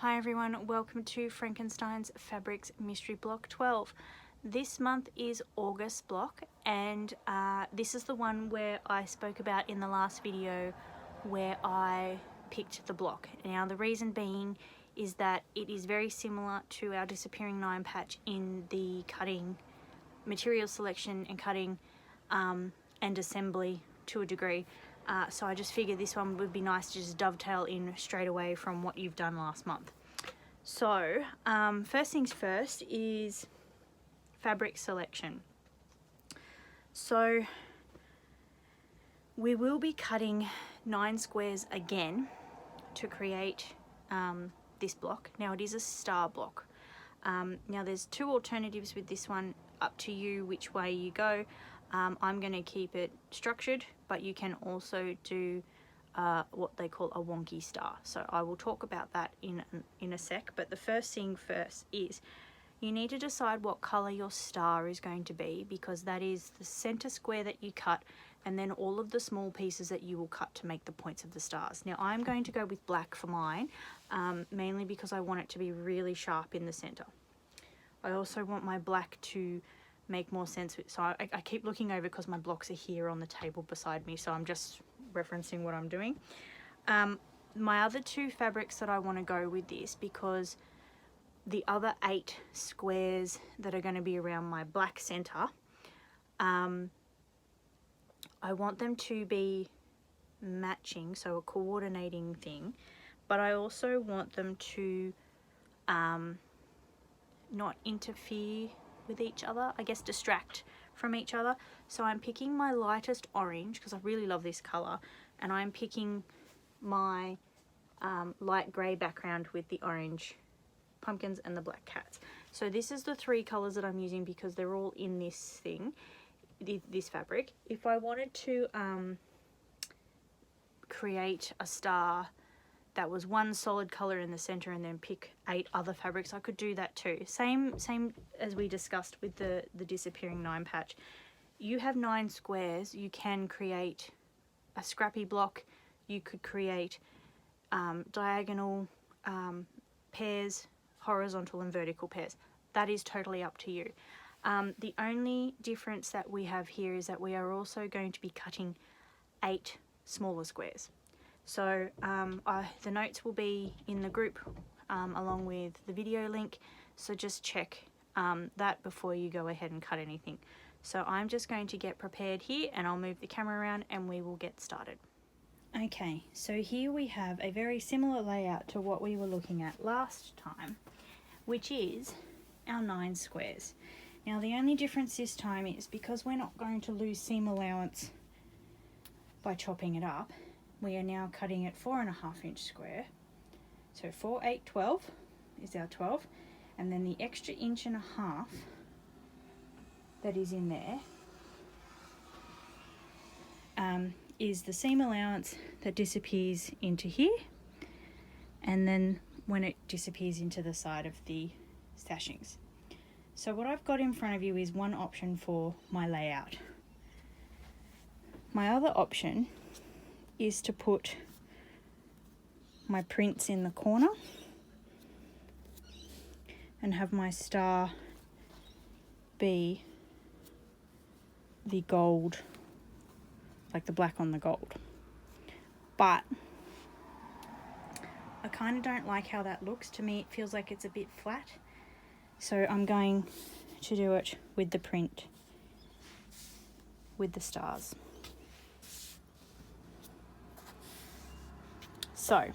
Hi everyone, welcome to Frankenstein's Fabrics Mystery Block 12. This month is August block, and this is the one where I spoke about in the last video where I picked the block. Now the reason being is that it is very similar to our Disappearing 9 patch in the cutting, material selection and cutting and assembly to a degree. So I just figured this one would be nice to just dovetail in straight away from what you've done last month. So first things first is fabric selection. So we will be cutting 9 squares again to create this block. Now it is a star block. Now there's 2 alternatives with this one, up to you which way you go. I'm going to keep it structured, but you can also do what they call a wonky star. So I will talk about that in a sec, but the first thing first is you need to decide what color your star is going to be, because that is the center square that you cut and then all of the small pieces that you will cut to make the points of the stars. Now I'm going to go with black for mine, mainly because I want it to be really sharp in the center. I also want my black to make more sense with, so I keep looking over because my blocks are here on the table beside me, so I'm just referencing what I'm doing. My other 2 fabrics that I want to go with this, because the other 8 squares that are going to be around my black center, I want them to be matching, so a coordinating thing, but I also want them to not interfere with each other, I guess distract from each other. So I'm picking my lightest orange because I really love this color, and I'm picking my light gray background with the orange pumpkins and the black cats. So this is the 3 colors that I'm using because they're all in this thing, this fabric. If I wanted to create a star that was 1 solid color in the center and then pick 8 other fabrics, I could do that too. Same as we discussed with the Disappearing 9 patch. You have 9 squares, you can create a scrappy block, you could create diagonal pairs, horizontal and vertical pairs. That is totally up to you. The only difference that we have here is that we are also going to be cutting 8 smaller squares. So the notes will be in the group along with the video link, so just check that before you go ahead and cut anything. So I'm just going to get prepared here, and I'll move the camera around and we will get started. Okay, so here we have a very similar layout to what we were looking at last time, which is our 9 squares. Now the only difference this time is, because we're not going to lose seam allowance by chopping it up, we are now cutting it 4.5 inch square. So 4, 8, 12 is our 12, and then the extra 1.5 inches that is in there is the seam allowance that disappears into here, and then when it disappears into the side of the stashings. So what I've got in front of you is one option for my layout. My other option is to put my prints in the corner and have my star be the gold, like the black on the gold. But I kind of don't like how that looks. To me it feels like it's a bit flat, so I'm going to do it with the print with the stars. So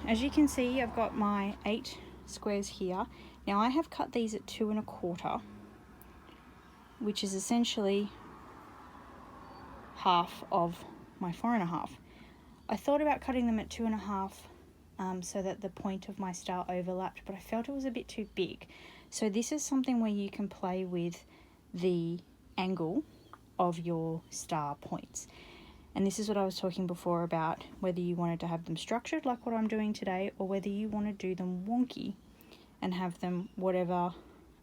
as you can see, I've got my 8 squares here. Now I have cut these at 2 1/4, which is essentially half of my 4.5. I thought about cutting them at 2.5 so that the point of my star overlapped, but I felt it was a bit too big. So this is something where you can play with the angle of your star points. And this is what I was talking before about, whether you wanted to have them structured like what I'm doing today, or whether you want to do them wonky and have them whatever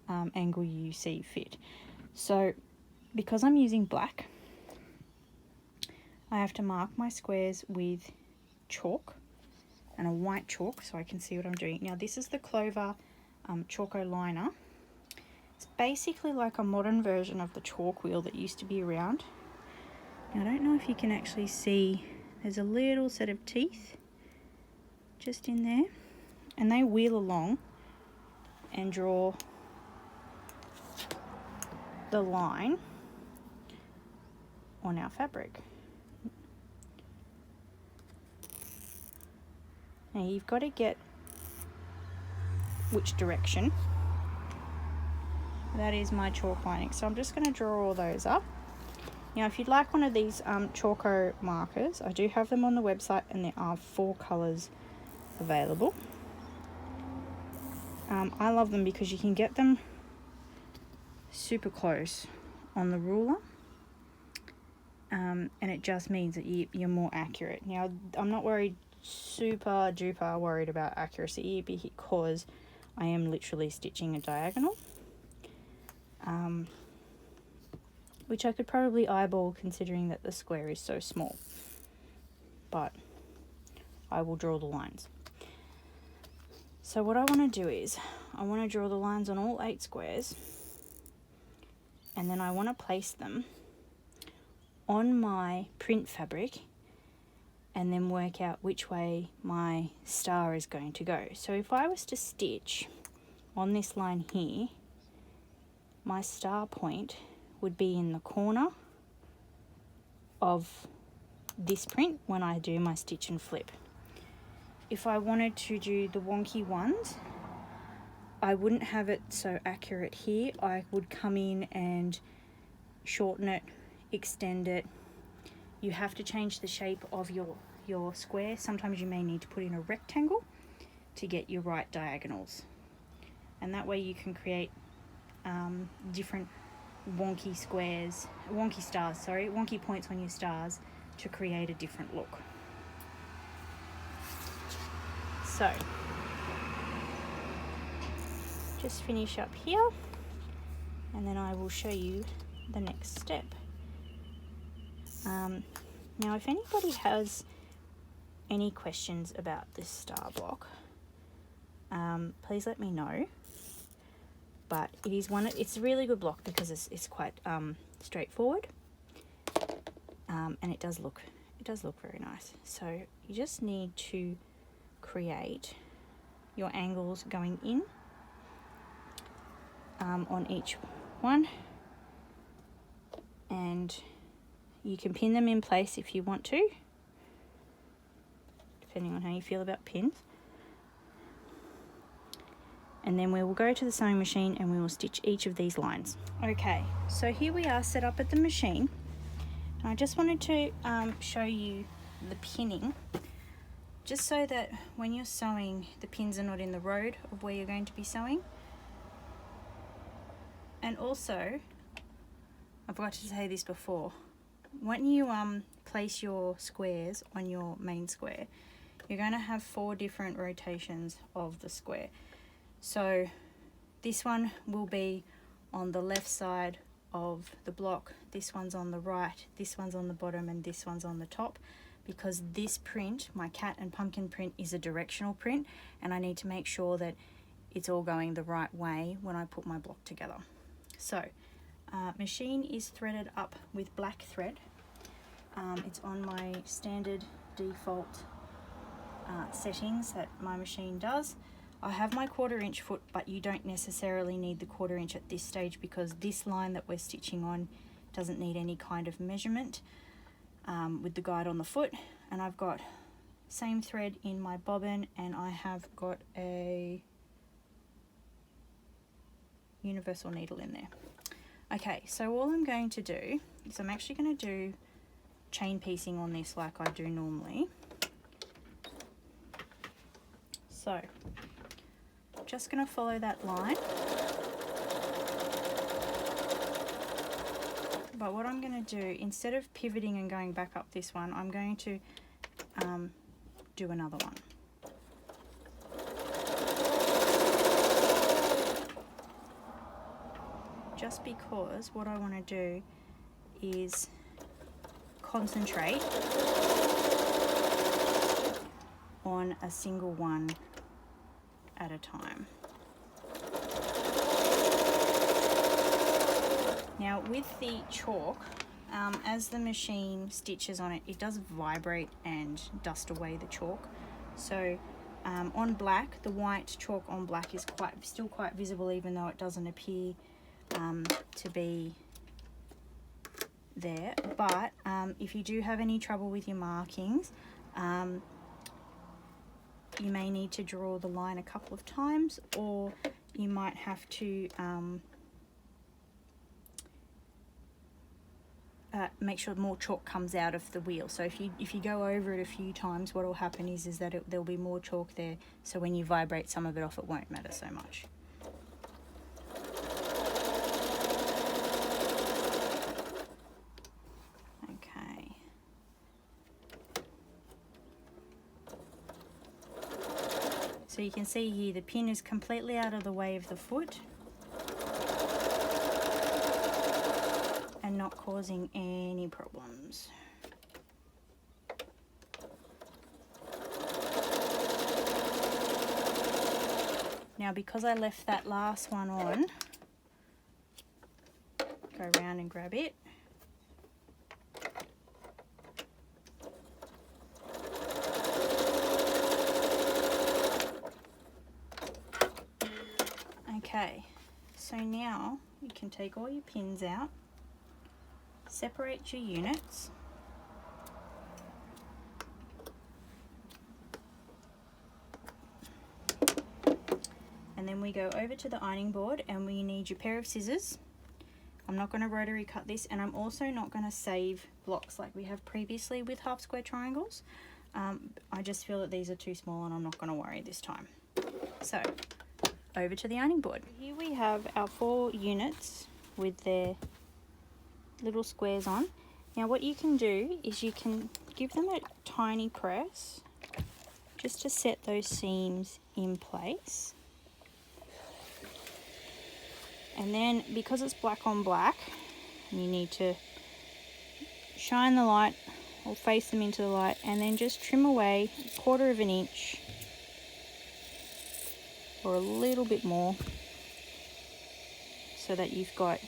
angle you see fit. So because I'm using black, I have to mark my squares with chalk and a white chalk so I can see what I'm doing. Now this is the Clover Chaco liner. It's basically like a modern version of the chalk wheel that used to be around. Now I don't know if you can actually see, there's a little set of teeth just in there, and they wheel along and draw the line on our fabric. Now you've got to get which direction. That is my chalk lining. So I'm just going to draw all those up. Now if you'd like one of these Chaco markers, I do have them on the website, and there are 4 colours available. I love them because you can get them super close on the ruler, and it just means that you're more accurate. Now I'm not super duper worried about accuracy because I am literally stitching a diagonal, which I could probably eyeball considering that the square is so small, but I will draw the lines. So what I want to do is I want to draw the lines on all 8 squares, and then I want to place them on my print fabric and then work out which way my star is going to go. So if I was to stitch on this line here, my star point would be in the corner of this print when I do my stitch and flip. If I wanted to do the wonky ones, I wouldn't have it so accurate here. I would come in and shorten it, extend it. You have to change the shape of your square. Sometimes you may need to put in a rectangle to get your right diagonals. And that way you can create different wonky points on your stars to create a different look. So, just finish up here, and then I will show you the next step. Now if anybody has any questions about this star block, please let me know. But it's a really good block because it's quite straightforward, and it does look very nice. So you just need to create your angles going in on each one, and you can pin them in place if you want to, depending on how you feel about pins. And then we will go to the sewing machine and we will stitch each of these lines. Okay, so here we are set up at the machine, and I just wanted to show you the pinning, just so that when you're sewing, the pins are not in the road of where you're going to be sewing. And also, I forgot to say this before, when you place your squares on your main square, you're going to have 4 different rotations of the square. So this one will be on the left side of the block, this one's on the right, this one's on the bottom, and this one's on the top, because this print, my cat and pumpkin print, is a directional print, and I need to make sure that it's all going the right way when I put my block together. So machine is threaded up with black thread. It's on my standard default settings that my machine does. I have my 1/4 inch foot, but you don't necessarily need the 1/4 inch at this stage because this line that we're stitching on doesn't need any kind of measurement with the guide on the foot. And I've got same thread in my bobbin, and I have got a universal needle in there. Okay, so all I'm going to do is I'm actually going to do chain piecing on this like I do normally. So just going to follow that line, but what I'm going to do, instead of pivoting and going back up this one, I'm going to do another one. Just because what I want to do is concentrate on a single one at a time. Now with the chalk, as the machine stitches on it, it does vibrate and dust away the chalk. So on black, the white chalk on black is still quite visible, even though it doesn't appear to be there. But if you do have any trouble with your markings, you may need to draw the line a couple of times, or you might have to make sure more chalk comes out of the wheel. So if you go over it a few times, what will happen is that there'll be more chalk there, so when you vibrate some of it off, it won't matter so much. Okay. So you can see here the pin is completely out of the way of the foot and not causing any problems. Now because I left that last one on, go around and grab it. Okay, so now you can take all your pins out, separate your units, and then we go over to the ironing board and we need your pair of scissors. I'm not going to rotary cut this, and I'm also not going to save blocks like we have previously with half square triangles. I just feel that these are too small and I'm not going to worry this time. So over to the ironing board. Here we have our 4 units with their little squares on. Now what you can do is you can give them a tiny press just to set those seams in place. And then because it's black on black, you need to shine the light or face them into the light, and then just trim away 1/4 of an inch or a little bit more, so that you've got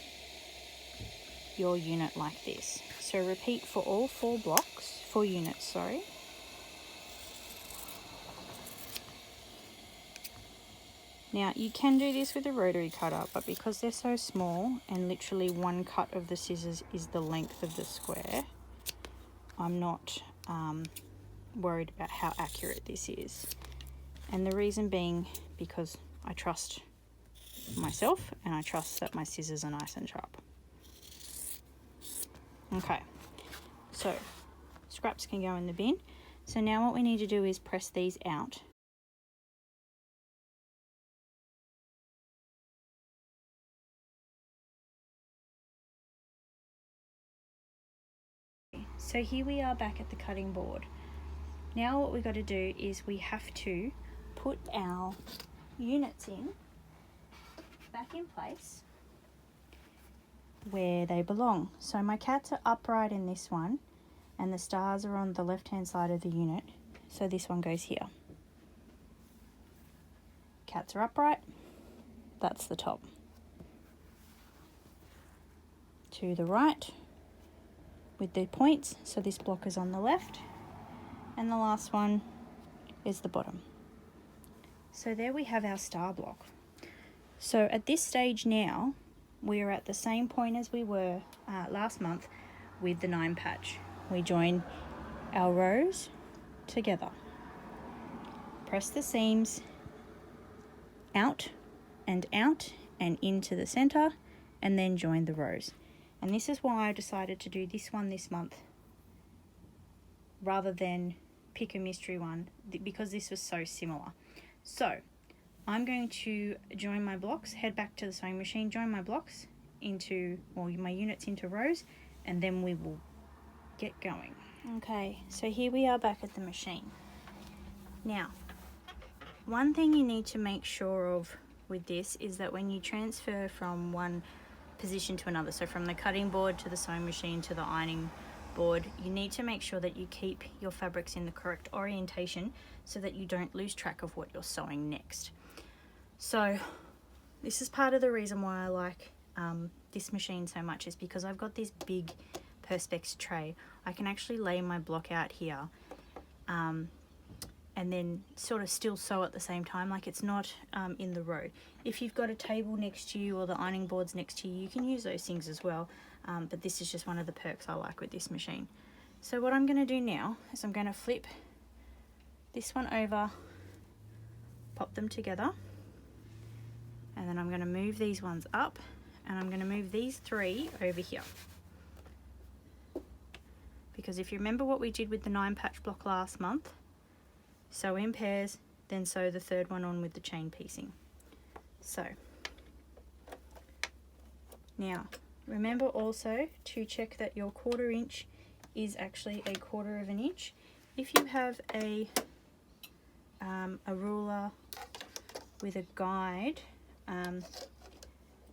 your unit like this. So repeat for all 4 units, sorry. Now you can do this with a rotary cutter, but because they're so small and literally 1 cut of the scissors is the length of the square, I'm not worried about how accurate this is. And the reason being because I trust myself and I trust that my scissors are nice and sharp. Okay, so scraps can go in the bin. So now what we need to do is press these out. So here we are back at the cutting board. Now what we've got to do is we have to put our units back in place where they belong. So my cats are upright in this one, and the stars are on the left hand side of the unit, so this one goes here. Cats are upright, that's the top. To the right with the points, so this block is on the left, and the last one is the bottom. So there we have our star block. So at this stage now, we are at the same point as we were last month with the 9 patch. We join our rows together, press the seams out and into the center, and then join the rows. And this is why I decided to do this one this month rather than pick a mystery one, because this was so similar. So I'm going to join my blocks, head back to the sewing machine, join my blocks into, or my units into rows, and then we will get going. Okay, so here we are back at the machine. Now, one thing you need to make sure of with this is that when you transfer from one position to another, so from the cutting board to the sewing machine to the ironing board, you need to make sure that you keep your fabrics in the correct orientation so that you don't lose track of what you're sewing next. So this is part of the reason why I like this machine so much, is because I've got this big Perspex tray. I can actually lay my block out here and then sort of still sew at the same time, like it's not in the road. If you've got a table next to you or the ironing boards next to you, you can use those things as well, but this is just one of the perks I like with this machine. So what I'm going to do now is I'm going to flip this one over, pop them together, and then I'm going to move these ones up, and I'm going to move these three over here. Because if you remember what we did with the 9-patch block last month, sew in pairs, then sew the third one on with the chain piecing. So now remember also to check that your 1/4 inch is actually a 1/4 of an inch. If you have a ruler with a guide,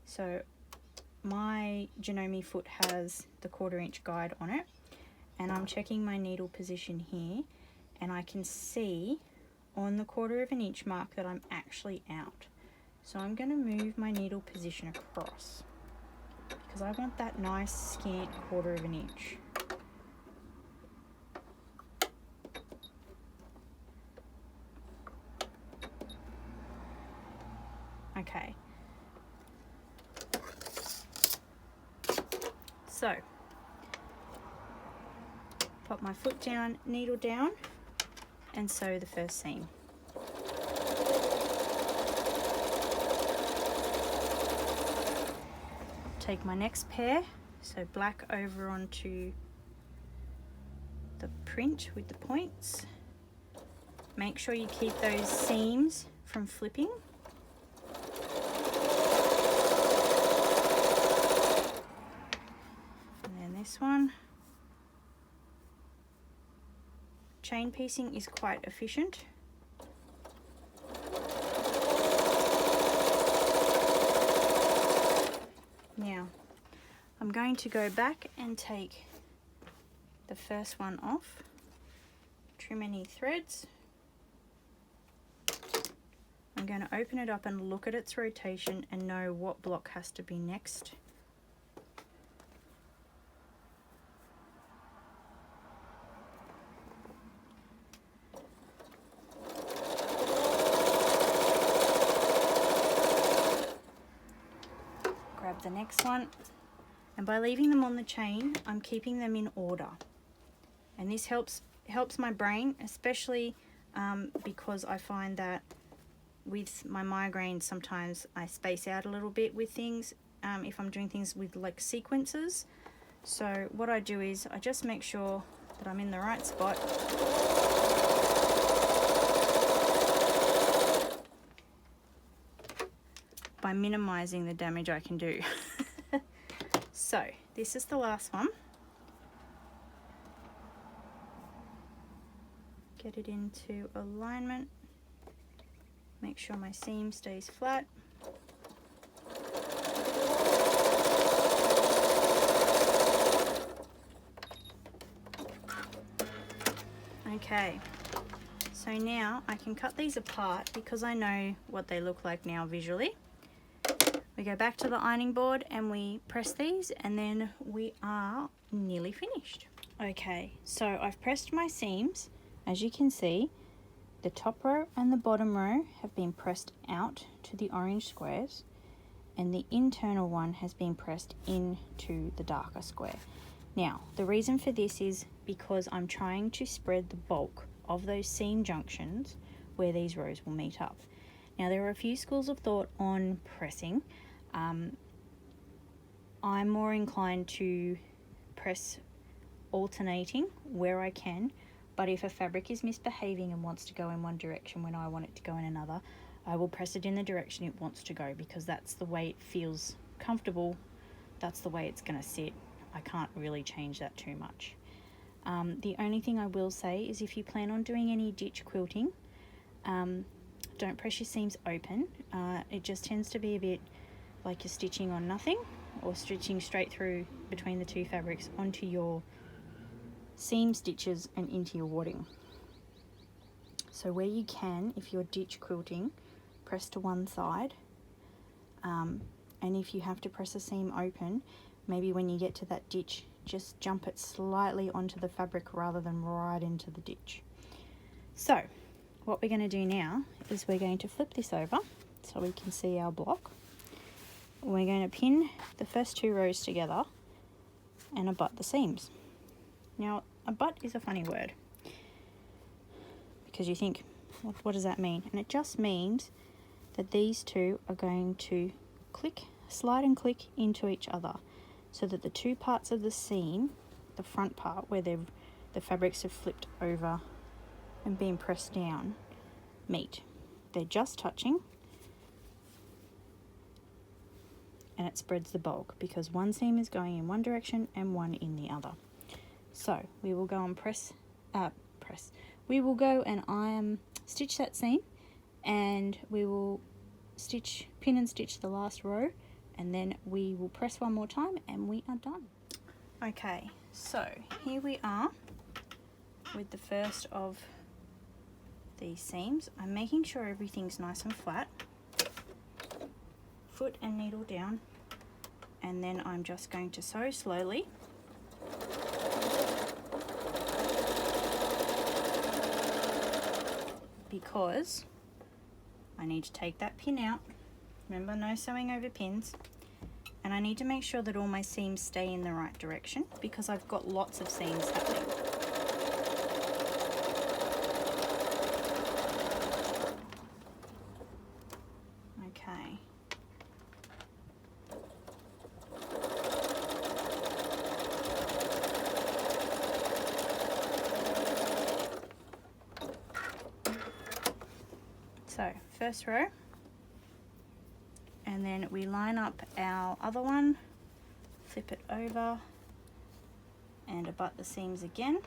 so my Janome foot has the 1/4 inch guide on it, and I'm checking my needle position here, and I can see on the 1/4 of an inch mark that I'm actually out. So I'm going to move my needle position across because I want that nice scant 1/4 of an inch. Okay. So pop my foot down, needle down, and sew the first seam. Take my next pair, so black over onto the print with the points. Make sure you keep those seams from flipping. And then this one. Chain piecing is quite efficient. Now I'm going to go back and take the first one off, trim any threads. I'm going to open it up and look at its rotation and know what block has to be next. Grab the next one, and by leaving them on the chain, I'm keeping them in order, and this helps my brain, especially because I find that with my migraines sometimes I space out a little bit with things if I'm doing things with like sequences. So what I do is I just make sure that I'm in the right spot. By minimizing the damage I can do. So this is the last one. Get it into alignment. Make sure my seam stays flat. Okay, so now I can cut these apart because I know what they look like now visually. We go back to the ironing board and we press these, and then we are nearly finished. Okay, so I've pressed my seams. As you can see, the top row and the bottom row have been pressed out to the orange squares, and the internal one has been pressed into the darker square. Now, the reason for this is because I'm trying to spread the bulk of those seam junctions where these rows will meet up. Now, there are a few schools of thought on pressing. I'm more inclined to press alternating where I can, but if a fabric is misbehaving and wants to go in one direction when I want it to go in another, I will press it in the direction it wants to go, because that's the way it feels comfortable, that's the way it's going to sit. I can't really change that too much. The only thing I will say is if you plan on doing any ditch quilting, don't press your seams open. It just tends to be a bit like you're stitching on nothing, or stitching straight through between the two fabrics onto your seam stitches and into your wadding. So where you can, if you're ditch quilting, press to one side, and if you have to press a seam open, maybe when you get to that ditch, just jump it slightly onto the fabric rather than right into the ditch. So what we're going to do now is we're going to flip this over so we can see our block. We're going to pin the first 2 rows together and abut the seams. Now, abut is a funny word because you think, what does that mean? And it just means that these two are going to slide and click into each other so that the 2 parts of the seam, the front part where the fabrics have flipped over and been pressed down, meet. They're just touching, and it spreads the bulk because one seam is going in one direction and one in the other. So we will go and we will go and stitch that seam, and we will pin and stitch the last row, and then we will press one more time and we are done. Okay, so here we are with the first of these seams. I'm making sure everything's nice and flat, foot and needle down, and then I'm just going to sew slowly. Because I need to take that pin out. Remember, no sewing over pins. And I need to make sure that all my seams stay in the right direction because I've got lots of seams happening. Okay. So, first row, and then we line up our other one, flip it over, and abut the seams again.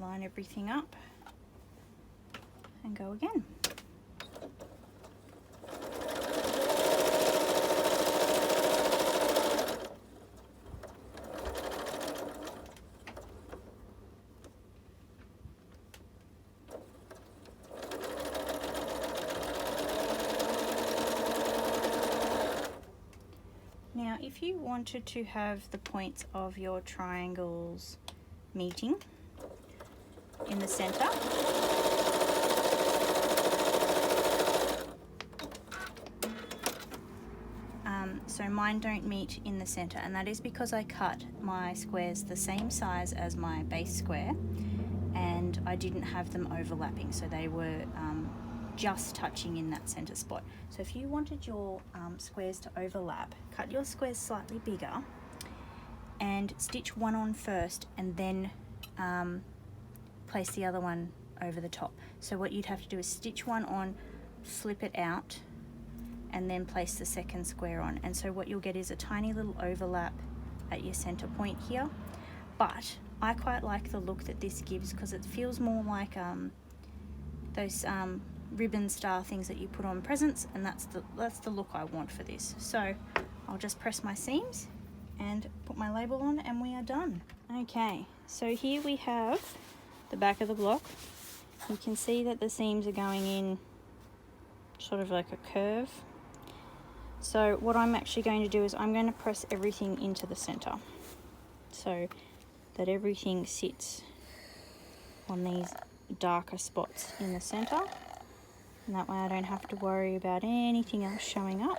Line everything up, and go again. Now, if you wanted to have the points of your triangles meeting in the center, so mine don't meet in the center, and that is because I cut my squares the same size as my base square, and I didn't have them overlapping, so they were just touching in that center spot. So if you wanted your squares to overlap, cut your squares slightly bigger and stitch one on first, and then place the other one over the top. So what you'd have to do is stitch one on, flip it out, and then place the second square on. And so what you'll get is a tiny little overlap at your center point here. But I quite like the look that this gives because it feels more like those ribbon star things that you put on presents, and that's the look I want for this. So I'll just press my seams and put my label on, and we are done. Okay, so here we have the back of the block. You can see that the seams are going in sort of like a curve. So what I'm actually going to do is I'm going to press everything into the center so that everything sits on these darker spots in the center, and that way I don't have to worry about anything else showing up.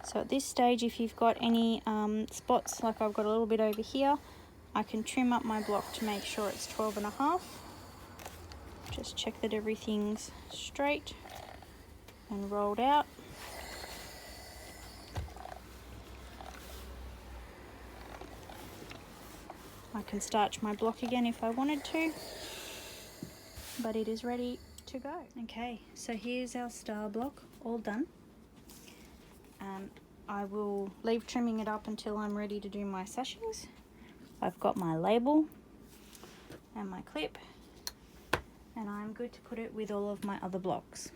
So at this stage, if you've got any spots, like I've got a little bit over here, I can trim up my block to make sure it's 12.5. Just check that everything's straight and rolled out. I can starch my block again if I wanted to, but it is ready to go. Okay, so here's our star block all done. I will leave trimming it up until I'm ready to do my sashings. I've got my label and my clip, and I'm good to put it with all of my other blocks.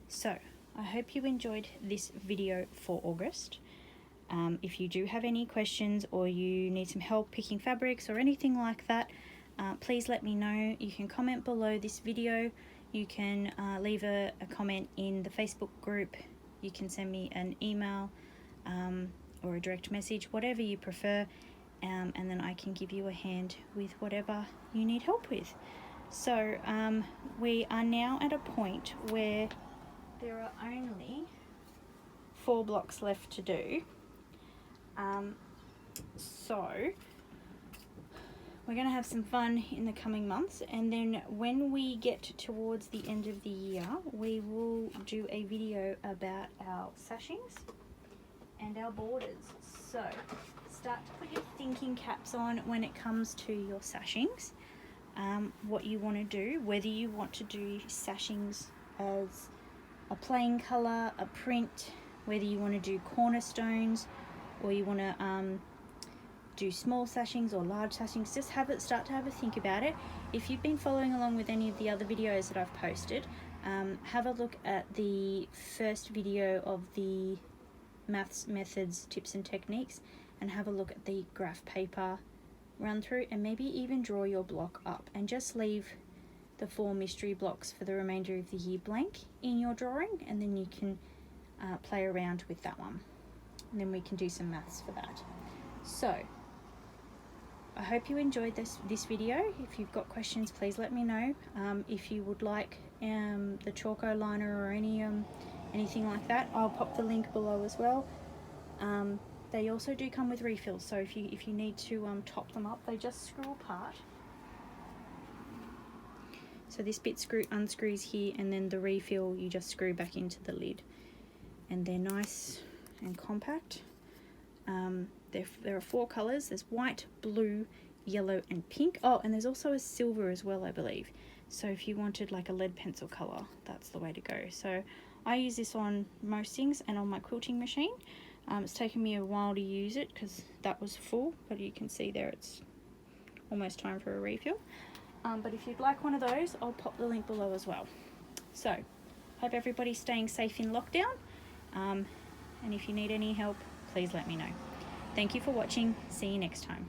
So I hope you enjoyed this video for August. If you do have any questions or you need some help picking fabrics or anything like that, please let me know. You can comment below this video. You can leave a comment in the Facebook group. You can send me an email or a direct message, whatever you prefer, and then I can give you a hand with whatever you need help with. So we are now at a point where there are only 4 blocks left to do. So we're going to have some fun in the coming months, and then when we get towards the end of the year, we will do a video about our sashings and our borders. So start to put your thinking caps on when it comes to your sashings, what you want to do, whether you want to do sashings as a plain colour, a print, whether you want to do cornerstones or you want to do small sashings or large sashings. Just start to have a think about it. If you've been following along with any of the other videos that I've posted, have a look at the first video of the maths methods, tips and techniques, and have a look at the graph paper run through, and maybe even draw your block up and just leave the 4 mystery blocks for the remainder of the year blank in your drawing, and then you can play around with that one, and then we can do some maths for that. So I hope you enjoyed this video. If you've got questions, please let me know. If you would like the Chaco liner or anything like that, I'll pop the link below as well. They also do come with refills, so if you need to top them up, they just screw apart. So this bit unscrews here, and then the refill you just screw back into the lid, and they're nice and compact. There are 4 colours. There's white, blue, yellow and pink. Oh, and there's also a silver as well, I believe. So if you wanted like a lead pencil colour, that's the way to go. So I use this on most things and on my quilting machine. It's taken me a while to use it because that was full, but you can see there it's almost time for a refill. But if you'd like one of those, I'll pop the link below as well. So hope everybody's staying safe in lockdown, and if you need any help, please let me know. Thank you for watching. See you next time.